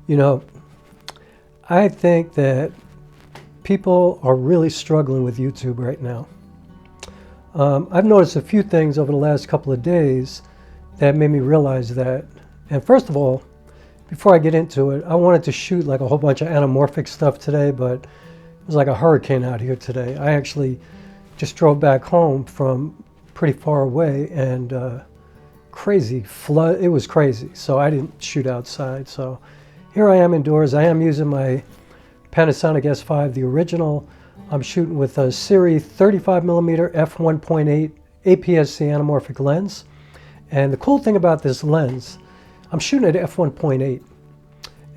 You know, I think that people are really struggling with YouTube right now. I've noticed a few things over the last couple of days that made me realize that. And first of all, before I get into it, I wanted to shoot like a whole bunch of anamorphic stuff today, but it was like a hurricane out here today. I actually just drove back home from pretty far away, and crazy flood. It was crazy, so I didn't shoot outside. So here I am indoors. I am using my Panasonic S5, the original. I'm shooting with a Sirui 35mm f1.8 APS-C anamorphic lens. And the cool thing about this lens, I'm shooting at f1.8,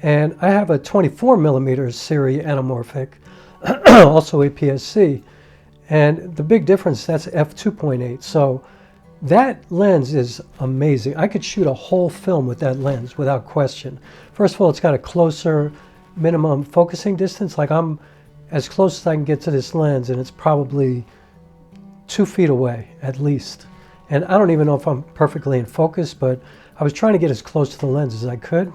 and I have a 24mm Sirui anamorphic, also APS-C. And the big difference, that's f2.8. So that lens is amazing. I could shoot a whole film with that lens without question. First of all, it's got a closer minimum focusing distance. Like, I'm as close as I can get to this lens, and it's probably 2 feet away at least. And I don't even know if I'm perfectly in focus, but I was trying to get as close to the lens as I could.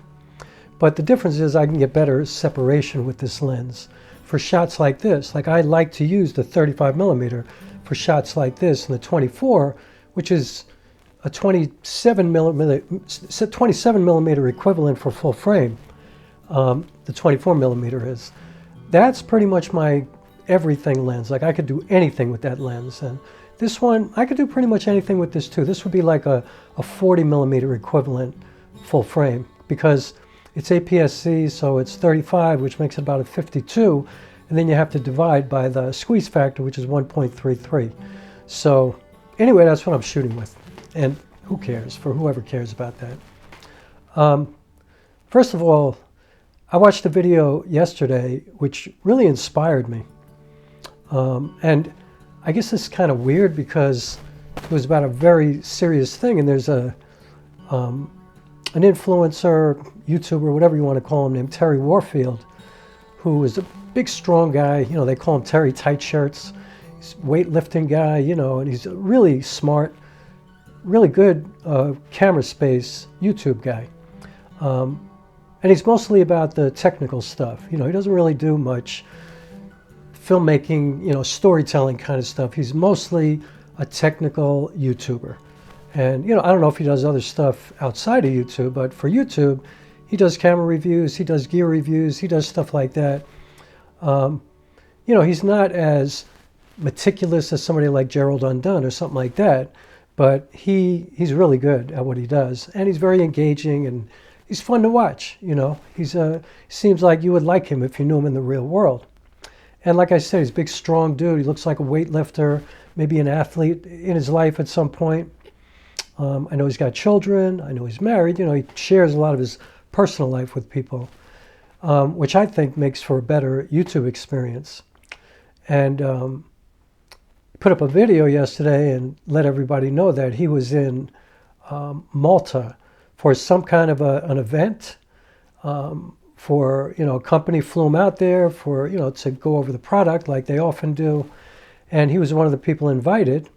But the difference is I can get better separation with this lens for shots like this. Like, I like to use the 35mm for shots like this, and the 24, which is a 27mm equivalent for full frame. The 24mm is. That's pretty much my everything lens. Like, I could do anything with that lens. And this one, I could do pretty much anything with this too. This would be like a 40mm equivalent full frame, because it's APS-C, so it's 35, which makes it about a 52. And then you have to divide by the squeeze factor, which is 1.33. So anyway, that's what I'm shooting with. And who cares, for whoever cares about that. First of all, I watched a video yesterday which really inspired me. And I guess this is kind of weird because it was about a very serious thing. And there's an influencer, YouTuber, whatever you want to call him, named Terry Warfield, who is a big, strong guy. You know, they call him Terry Tight Shirts. He's a weightlifting guy, you know, and he's a really smart, really good camera space YouTube guy. And he's mostly about the technical stuff. You know, he doesn't really do much filmmaking, you know, storytelling kind of stuff. He's mostly a technical YouTuber. And, you know, I don't know if he does other stuff outside of YouTube, but for YouTube, he does camera reviews, he does gear reviews, he does stuff like that. You know, he's not as meticulous as somebody like Gerald Undone or something like that, but he's really good at what he does. And he's very engaging, and he's fun to watch, you know. He's seems like you would like him if you knew him in the real world. And like I said, he's a big, strong dude. He looks like a weightlifter, maybe an athlete in his life at some point. I know he's got children. I know he's married. You know, he shares a lot of his personal life with people, which I think makes for a better YouTube experience. And put up a video yesterday and let everybody know that he was in Malta for some kind of an event. For, you know, a company flew him out there for, you know, to go over the product like they often do. And he was one of the people invited.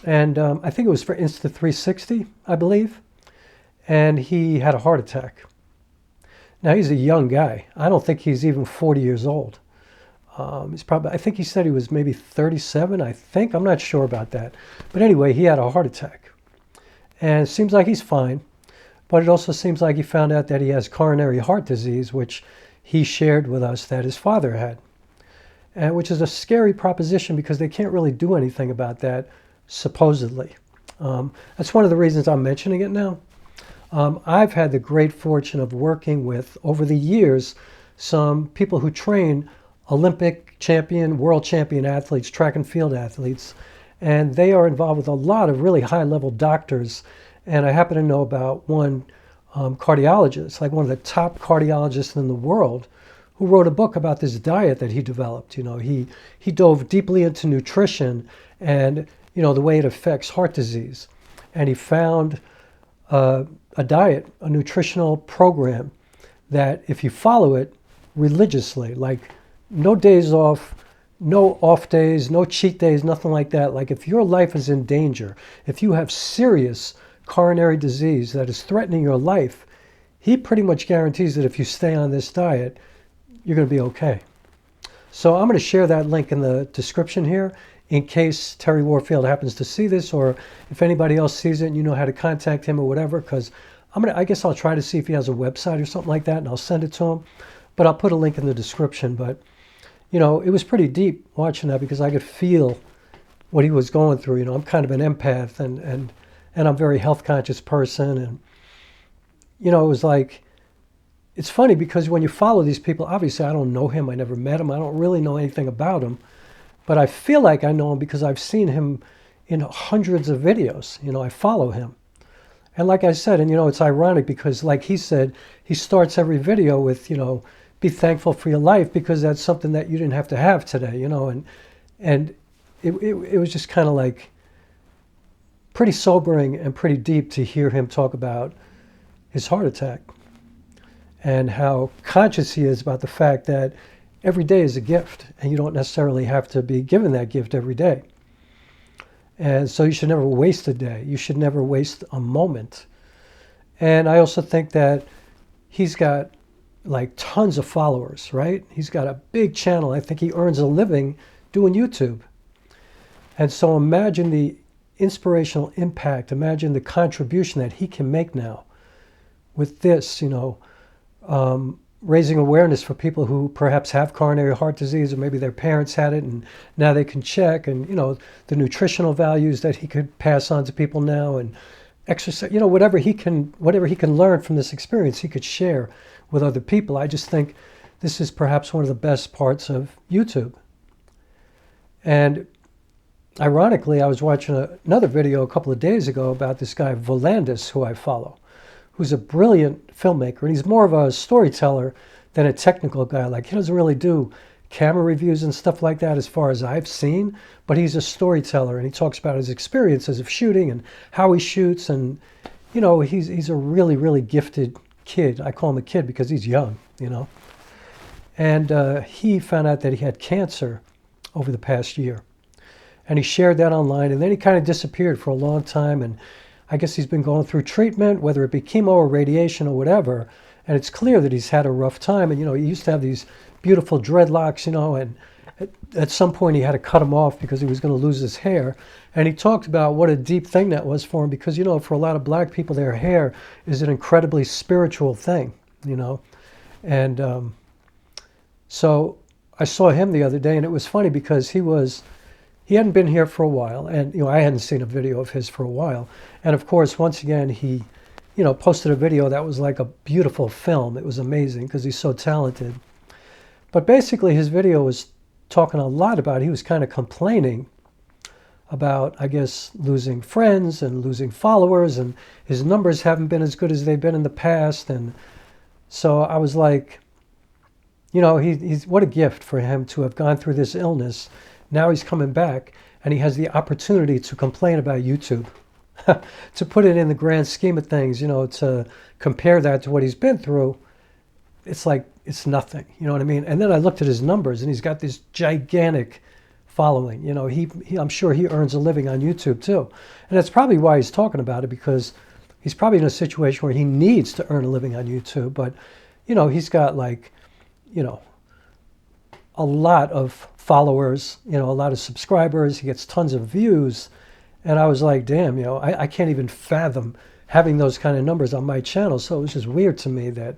And I think it was for Insta360, I believe. And he had a heart attack. Now, he's a young guy. I don't think he's even 40 years old. He's probably, I think he said he was maybe 37, I think. I'm not sure about that. But anyway, he had a heart attack. And it seems like he's fine. But it also seems like he found out that he has coronary heart disease, which he shared with us that his father had. And which is a scary proposition because they can't really do anything about that, supposedly. That's one of the reasons I'm mentioning it now. I've had the great fortune of working with, over the years, some people who train Olympic champion, world champion athletes, track and field athletes. And they are involved with a lot of really high-level doctors. And I happen to know about one cardiologist, like one of the top cardiologists in the world, who wrote a book about this diet that he developed. You know, he dove deeply into nutrition and, you know, the way it affects heart disease. And he found a diet, a nutritional program that if you follow it religiously, like no days off, no off days, no cheat days, nothing like that. Like if your life is in danger, if you have serious coronary disease that is threatening your life, he pretty much guarantees that if you stay on this diet, you're going to be okay. So I'm going to share that link in the description here in case Terry Warfield happens to see this, or if anybody else sees it and you know how to contact him or whatever, because I guess I'll try to see if he has a website or something like that, and I'll send it to him. But I'll put a link in the description. But, you know, it was pretty deep watching that because I could feel what he was going through. You know, I'm kind of an empath, and I'm a very health conscious person. And, you know, it was like, it's funny because when you follow these people, obviously I don't know him. I never met him. I don't really know anything about him. But I feel like I know him because I've seen him in hundreds of videos. You know, I follow him. And like I said, and you know, it's ironic because like he said, he starts every video with, you know, be thankful for your life because that's something that you didn't have to have today, you know, and it was just kind of like pretty sobering and pretty deep to hear him talk about his heart attack and how conscious he is about the fact that every day is a gift and you don't necessarily have to be given that gift every day. And so you should never waste a day. You should never waste a moment. And I also think that he's got like tons of followers, right? He's got a big channel. I think he earns a living doing YouTube. And so imagine the inspirational impact. Imagine the contribution that he can make now with this, you know, raising awareness for people who perhaps have coronary heart disease, or maybe their parents had it and now they can check, and, you know, the nutritional values that he could pass on to people now, and exercise, you know, whatever he can learn from this experience, he could share with other people. I just think this is perhaps one of the best parts of YouTube. And ironically, I was watching another video a couple of days ago about this guy, Volandis, who I follow, who's a brilliant filmmaker, and he's more of a storyteller than a technical guy. Like, he doesn't really do camera reviews and stuff like that as far as I've seen, but he's a storyteller, and he talks about his experiences of shooting and how he shoots, and, you know, he's a really, really gifted kid. I call him a kid because he's young, you know. And he found out that he had cancer over the past year, and he shared that online, and then he kind of disappeared for a long time, and I guess he's been going through treatment, whether it be chemo or radiation or whatever, and it's clear that he's had a rough time. And, you know, he used to have these beautiful dreadlocks, you know, and at some point he had to cut them off because he was going to lose his hair. And he talked about what a deep thing that was for him because, you know, for a lot of black people, their hair is an incredibly spiritual thing, you know. And so I saw him the other day, and it was funny because he hadn't been here for a while, and, you know, I hadn't seen a video of his for a while. And of course, once again, he, you know, posted a video that was like a beautiful film. It was amazing because he's so talented. But basically, his video was talking a lot about, he was kind of complaining about, I guess, losing friends and losing followers, and his numbers haven't been as good as they've been in the past. And so I was like, you know, he's what a gift for him to have gone through this illness. Now he's coming back, and he has the opportunity to complain about YouTube. To put it in the grand scheme of things, you know, to compare that to what he's been through, it's like, it's nothing, you know what I mean? And then I looked at his numbers, and he's got this gigantic following. You know, I'm sure he earns a living on YouTube too. And that's probably why he's talking about it, because he's probably in a situation where he needs to earn a living on YouTube. But, you know, he's got, like, you know, a lot of followers, you know, a lot of subscribers. He gets tons of views. And I was like, damn, you know, I can't even fathom having those kind of numbers on my channel. So it was just weird to me that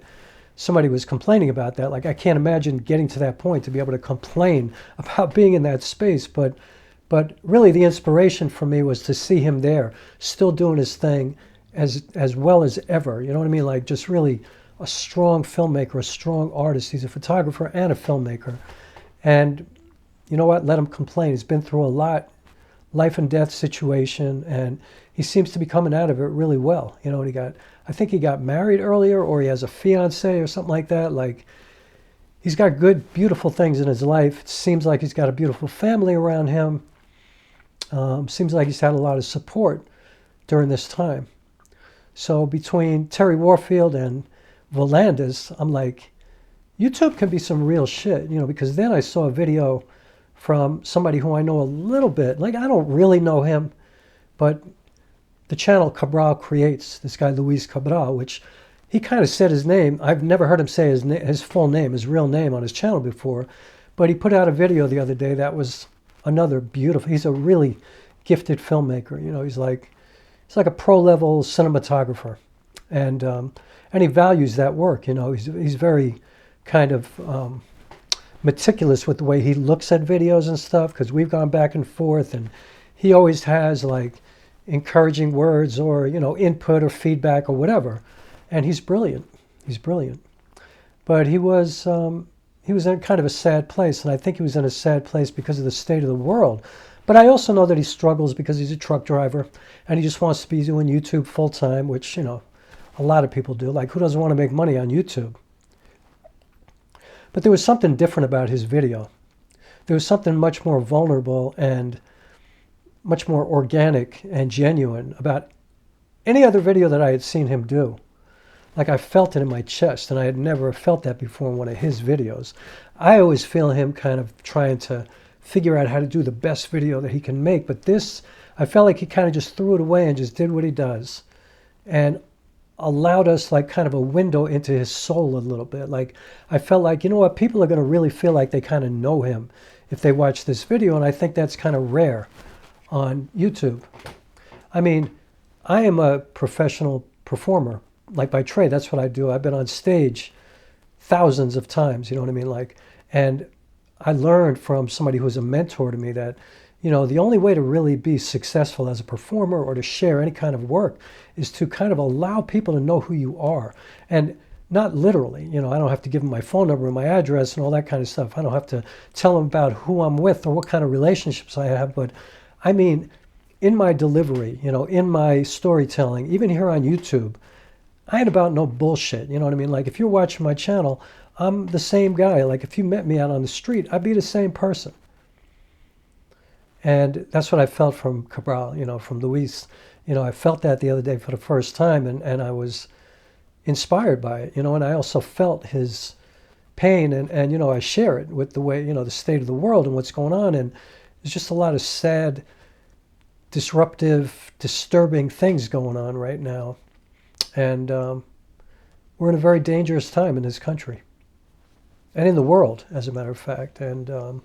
somebody was complaining about that. Like, I can't imagine getting to that point to be able to complain about being in that space. But really the inspiration for me was to see him there, still doing his thing as well as ever. You know what I mean? Like, just really a strong filmmaker, a strong artist. He's a photographer and a filmmaker. And you know what? Let him complain. He's been through a lot, life and death situation, and he seems to be coming out of it really well. You know, and I think he got married earlier, or he has a fiance or something like that. Like, he's got good, beautiful things in his life. It seems like he's got a beautiful family around him. Seems like he's had a lot of support during this time. So between Terry Warfield and Volandis, I'm like, YouTube can be some real shit, you know, because then I saw a video from somebody who I know a little bit. Like, I don't really know him, but the channel Cabral Creates, this guy Luis Cabral, which he kind of said his name. I've never heard him say his full name, his real name on his channel before, but he put out a video the other day that was another beautiful. He's a really gifted filmmaker. You know, he's like a pro-level cinematographer, and he values that work. You know, he's very kind of meticulous with the way he looks at videos and stuff, because we've gone back and forth, and he always has like encouraging words or, you know, input or feedback or whatever. And he's brilliant. He's brilliant. But he was in kind of a sad place, and I think he was in a sad place because of the state of the world. But I also know that he struggles because he's a truck driver, and he just wants to be doing YouTube full time, which, you know, a lot of people do. Like, who doesn't want to make money on YouTube? But there was something different about his video. There was something much more vulnerable and much more organic and genuine about any other video that I had seen him do. Like, I felt it in my chest, and I had never felt that before in one of his videos. I always feel him kind of trying to figure out how to do the best video that he can make, but this, I felt like he kind of just threw it away and just did what he does, and allowed us like kind of a window into his soul a little bit. Like, I felt like, you know what, people are going to really feel like they kind of know him if they watch this video, and I think that's kind of rare on YouTube. I mean, I am a professional performer, like by trade. That's what I do. I've been on stage thousands of times, you know what I mean? Like, and I learned from somebody who was a mentor to me that, you know, the only way to really be successful as a performer or to share any kind of work is to kind of allow people to know who you are. And not literally, you know, I don't have to give them my phone number and my address and all that kind of stuff. I don't have to tell them about who I'm with or what kind of relationships I have. But I mean, in my delivery, you know, in my storytelling, even here on YouTube, I ain't about no bullshit, you know what I mean? Like, if you're watching my channel, I'm the same guy. Like, if you met me out on the street, I'd be the same person. And that's what I felt from Cabral, you know, from Luis. You know, I felt that the other day for the first time, and I was inspired by it, you know, and I also felt his pain, and you know, I share it with the way, you know, the state of the world and what's going on, and there's just a lot of sad, disruptive, disturbing things going on right now. And we're in a very dangerous time in this country and in the world, as a matter of fact. And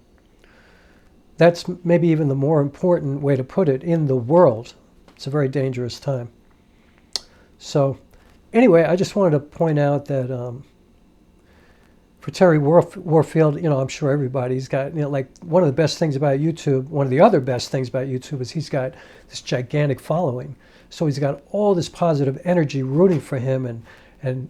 that's maybe even the more important way to put it, in the world. It's a very dangerous time. So anyway, I just wanted to point out that for Terry Warfield, you know, I'm sure everybody's got, you know, like, one of the best things about YouTube, one of the other best things about YouTube is he's got this gigantic following. So he's got all this positive energy rooting for him, and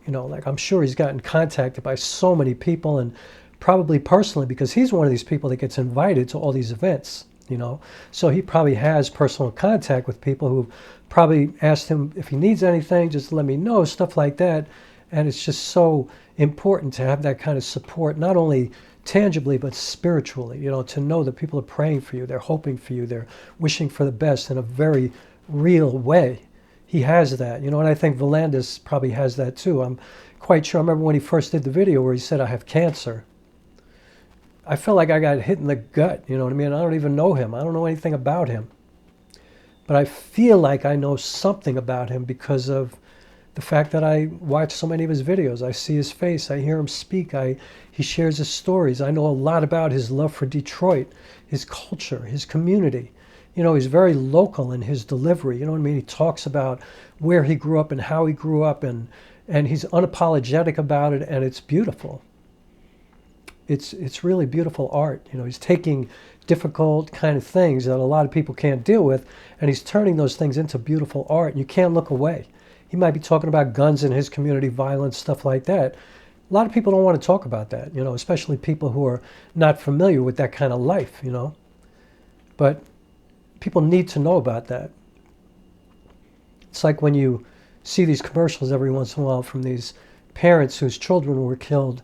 you know, like, I'm sure he's gotten contacted by so many people, and probably personally, because he's one of these people that gets invited to all these events, you know. So he probably has personal contact with people who probably asked him if he needs anything, just let me know, stuff like that. And it's just so important to have that kind of support, not only tangibly, but spiritually, you know, to know that people are praying for you, they're hoping for you, they're wishing for the best in a very real way. He has that, you know, and I think Volandis probably has that too. I'm quite sure. I remember when he first did the video where he said, I have cancer. I felt like I got hit in the gut, you know what I mean? I don't even know him. I don't know anything about him. But I feel like I know something about him because of the fact that I watch so many of his videos. I see his face. I hear him speak. He shares his stories. I know a lot about his love for Detroit, his culture, his community. You know, he's very local in his delivery. You know what I mean? He talks about where he grew up and how he grew up, and he's unapologetic about it, and it's beautiful. It's really beautiful art. You know, he's taking difficult kind of things that a lot of people can't deal with, and he's turning those things into beautiful art, and you can't look away. He might be talking about guns in his community, violence, stuff like that. A lot of people don't want to talk about that, you know, especially people who are not familiar with that kind of life, you know. But people need to know about that. It's like when you see these commercials every once in a while from these parents whose children were killed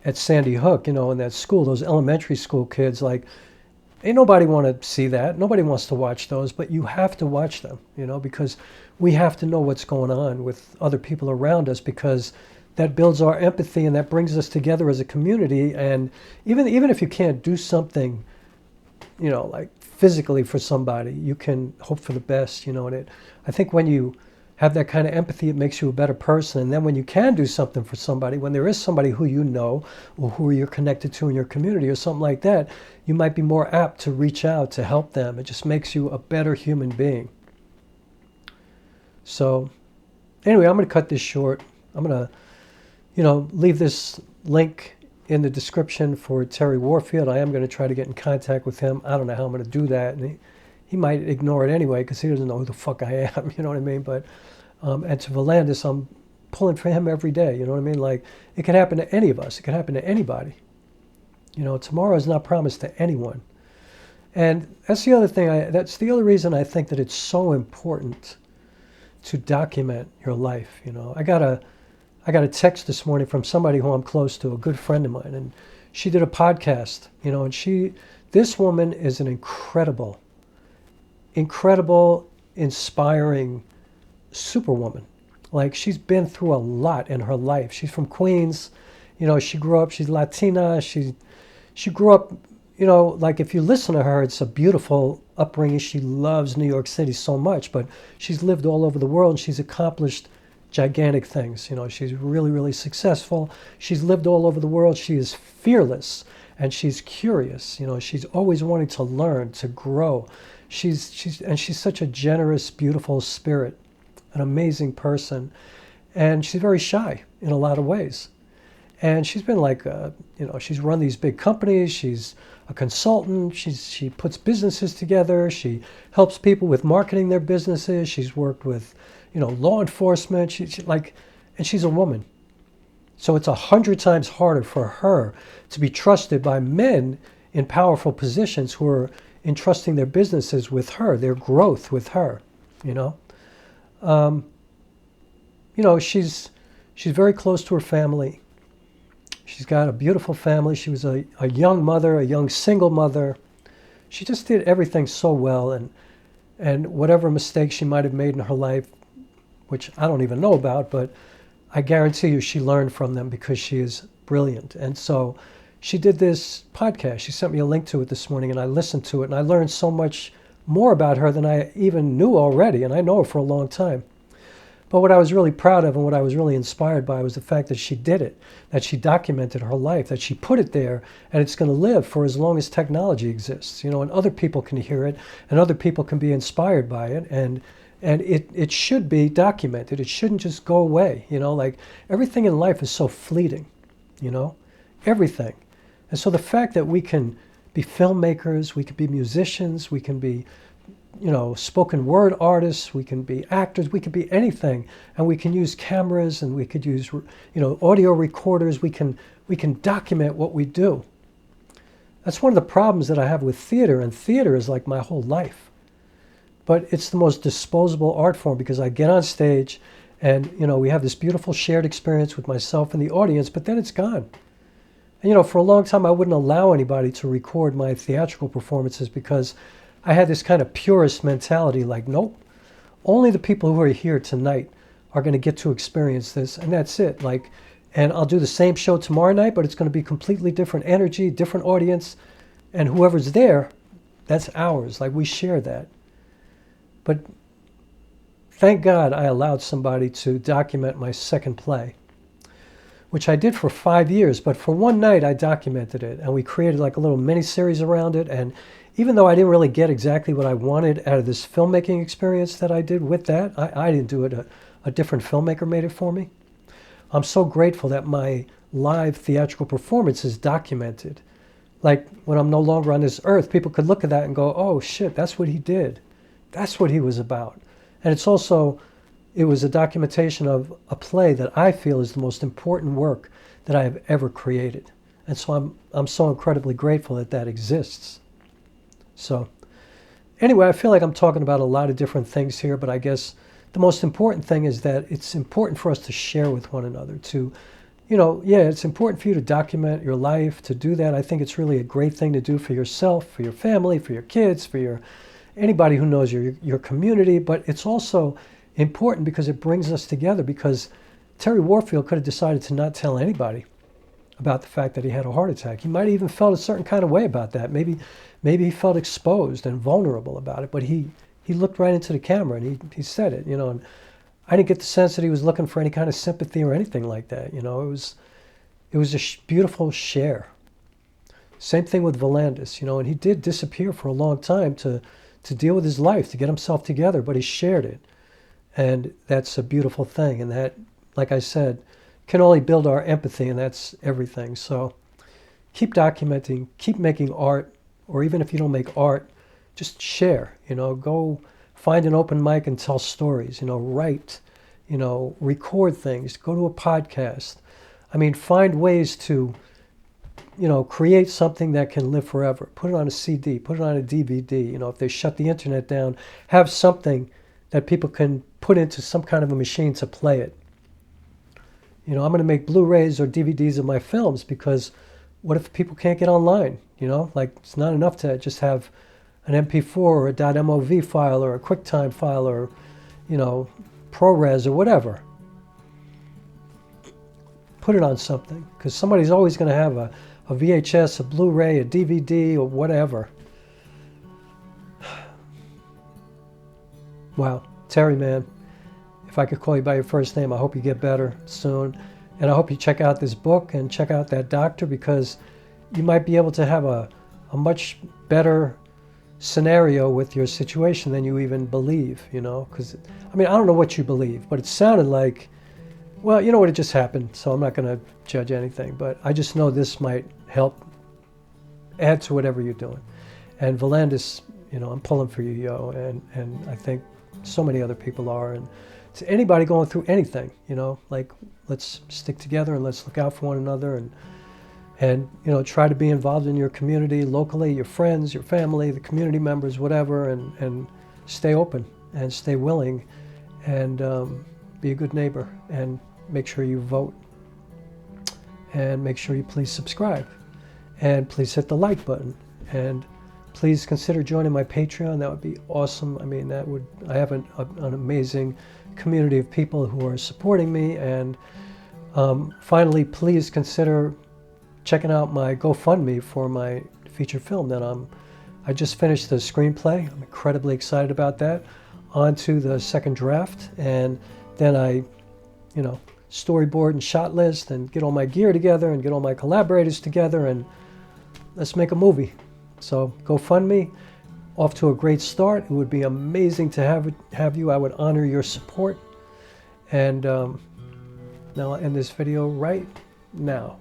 at Sandy Hook, you know, in that school, those elementary school kids. Like, ain't nobody want to see that. Nobody wants to watch those, but you have to watch them, you know, because we have to know what's going on with other people around us, because that builds our empathy and that brings us together as a community. And even if you can't do something, you know, like physically for somebody, you can hope for the best, you know. And I think when you have that kind of empathy, it makes you a better person. And then when you can do something for somebody, when there is somebody who you know or who you're connected to in your community or something like that, you might be more apt to reach out to help them. It just makes you a better human being. So anyway, I'm going to cut this short. I'm going to, leave this link in the description for Terry Warfield. I am going to try to get in contact with him. I don't know how I'm going to do that. And he might ignore it anyway because he doesn't know who the fuck I am, you know what I mean? But, and to Volandis, I'm pulling for him every day, you know what I mean? Like, it can happen to any of us. It can happen to anybody. Tomorrow is not promised to anyone. And that's the other thing, that's the other reason I think that it's so important to document your life, I got a text this morning from somebody who I'm close to, a good friend of mine, and she did a podcast, and this woman is an incredible, inspiring superwoman. Like, she's been through a lot in her life. She's from Queens, she grew up, she's Latina, she grew up, like, if you listen to her, it's a beautiful upbringing. She loves New York City so much, but she's lived all over the world and she's accomplished gigantic things. She's really, really successful. She's lived all over the world. She is fearless and she's curious. She's always wanting to learn, to grow. She's such a generous, beautiful spirit, an amazing person, and she's very shy in a lot of ways. And she's been like, she's run these big companies. She's a consultant. She puts businesses together. She helps people with marketing their businesses. She's worked with, law enforcement. And she's a woman. So it's 100 times harder for her to be trusted by men in powerful positions who are entrusting their businesses with her, their growth with her, she's very close to her family. She's got a beautiful family. She was a young mother, a young single mother. She just did everything so well, and whatever mistakes she might have made in her life, which I don't even know about, but I guarantee you she learned from them because she is brilliant. And so she did this podcast. She sent me a link to it this morning, and I listened to it, and I learned so much more about her than I even knew already, and I know her for a long time. But what I was really proud of and what I was really inspired by was the fact that she did it, that she documented her life, that she put it there, and it's going to live for as long as technology exists, and other people can hear it, and other people can be inspired by it, and it should be documented. It shouldn't just go away, like everything in life is so fleeting, everything. And so the fact that we can be filmmakers, we can be musicians, we can be spoken word artists, we can be actors, we could be anything, and we can use cameras and we could use audio recorders. We can document what we do. That's one of the problems that I have with theater, and theater is like my whole life. But it's the most disposable art form because I get on stage and we have this beautiful shared experience with myself and the audience, but then it's gone. And for a long time I wouldn't allow anybody to record my theatrical performances because I had this kind of purist mentality, like, nope, only the people who are here tonight are going to get to experience this, and that's it. And I'll do the same show tomorrow night, but it's going to be completely different energy, different audience, and whoever's there, that's ours. We share that. But thank God I allowed somebody to document my second play, which I did for 5 years, but for one night I documented it, and we created a little mini-series around it, and even though I didn't really get exactly what I wanted out of this filmmaking experience that I did with that, I didn't do it. A different filmmaker made it for me. I'm so grateful that my live theatrical performance is documented. When I'm no longer on this earth, people could look at that and go, oh shit, that's what he did. That's what he was about. And it was a documentation of a play that I feel is the most important work that I have ever created. And so I'm so incredibly grateful that that exists. So anyway, I feel like I'm talking about a lot of different things here, but I guess the most important thing is that it's important for us to share with one another, it's important for you to document your life, to do that. I think it's really a great thing to do for yourself, for your family, for your kids, for anybody who knows your community, but it's also important because it brings us together, because Terry Warfield could have decided to not tell anybody about the fact that he had a heart attack. He might have even felt a certain kind of way about that. Maybe he felt exposed and vulnerable about it, but he looked right into the camera and he said it, and I didn't get the sense that he was looking for any kind of sympathy or anything like that. You know, it was a beautiful share. Same thing with Volandis, you know, and he did disappear for a long time to deal with his life, to get himself together, but he shared it. And that's a beautiful thing. And that, like I said, can only build our empathy, and that's everything. So keep documenting, keep making art, or even if you don't make art, just share, you know, go find an open mic and tell stories, you know, write, you know, record things, go to a podcast. I mean, find ways to, you know, create something that can live forever. Put it on a CD, put it on a DVD, you know, if they shut the internet down, have something that people can put into some kind of a machine to play it. You know, I'm going to make Blu-rays or DVDs of my films because what if people can't get online? You know, like it's not enough to just have an MP4 or a .mov file or a QuickTime file or, you know, ProRes or whatever. Put it on something because somebody's always going to have a VHS, a Blu-ray, a DVD, or whatever. Wow, Terry, man. If I could call you by your first name, I hope you get better soon. And I hope you check out this book and check out that doctor, because you might be able to have a much better scenario with your situation than you even believe, you know? Because, I mean, I don't know what you believe, but it sounded like, well, you know what, it just happened, so I'm not going to judge anything. But I just know this might help add to whatever you're doing. And Volandis, you know, I'm pulling for you, yo, and I think so many other people are. And to anybody going through anything, you know, like, let's stick together and let's look out for one another, and you know, try to be involved in your community locally, your friends, your family, the community members, whatever, and stay open and stay willing, and be a good neighbor, and make sure you vote, and make sure you please subscribe, and please hit the like button, and please consider joining my Patreon. That would be awesome. I mean, I have an amazing community of people who are supporting me. And finally, please consider checking out my GoFundMe for my feature film that I just finished the screenplay. I'm incredibly excited about that. On to the second draft, and then I, you know, storyboard and shot list and get all my gear together and get all my collaborators together, and let's make a movie. So GoFundMe, off to a great start. It would be amazing to have you. I would honor your support. And now I'll end this video right now.